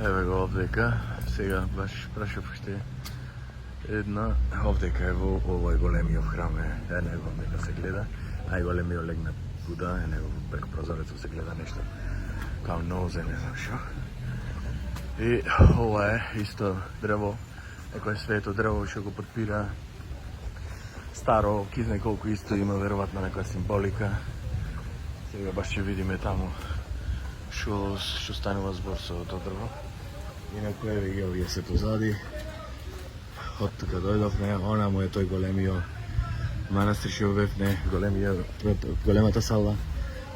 Еве го овдека, сега баш прашав уште една, овдека е во овој големиот храм е него дека се гледа, најголемиот лег на Буда е него преку прозорецот се гледа нешто као нозе, не знам шо. И ова е исто дрво, некој свето дрво што го подпира старо, ки знае колку исто има веројатно некоја символика. Сега баш ќе видиме таму што станува збор со тоа дрво. Инаку еве ги овие се позади. Од тука дојдовме, онаму е тој големиот манастир што бевме, големата сала.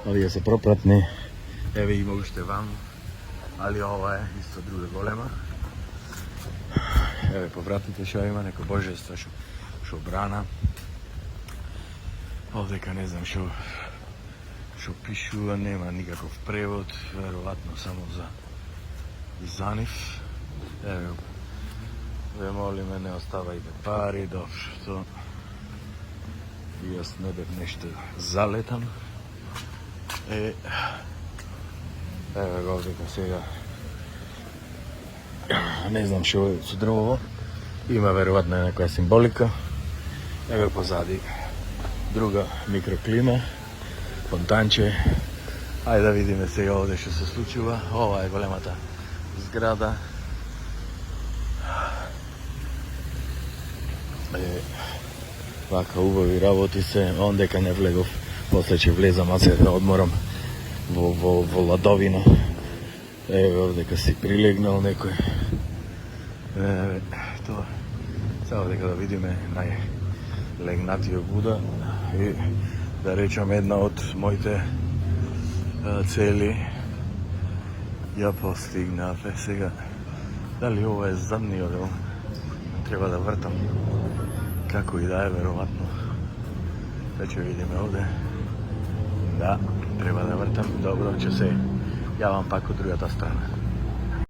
Овие се пропратни. Еве има уште ваму, али ова е исто друга голема. Еве по вратите што има некој божество што брана. Овдека не знам што пишува, нема никаков превод, веројатно само за нив. Еве, ве молиме, не оставајте пари, добро, и јас не бев нешто залетан. Еве го овдека сега, не знам што е со дрвово, има веројатно некоја символика. Еве позади друга микроклима, фонтанче. Ајде да видиме сега овде што се случува. Ова е големата зграда. Вака убави работи се, ондека не влегов, после ќе влезам, аз да одморам во ладовина. Еве овдека си прилегнал некој. Тоа. Сега овдека да видиме најлегнатиот Буда и да речам една од моите цели ја постигнаве. Сега дали ова е задниот дел, треба да вртам, како и да е, веројатно. Да ќе видиме овде. Да, треба да вртам. Добро, ќе се јавам пак од другата страна.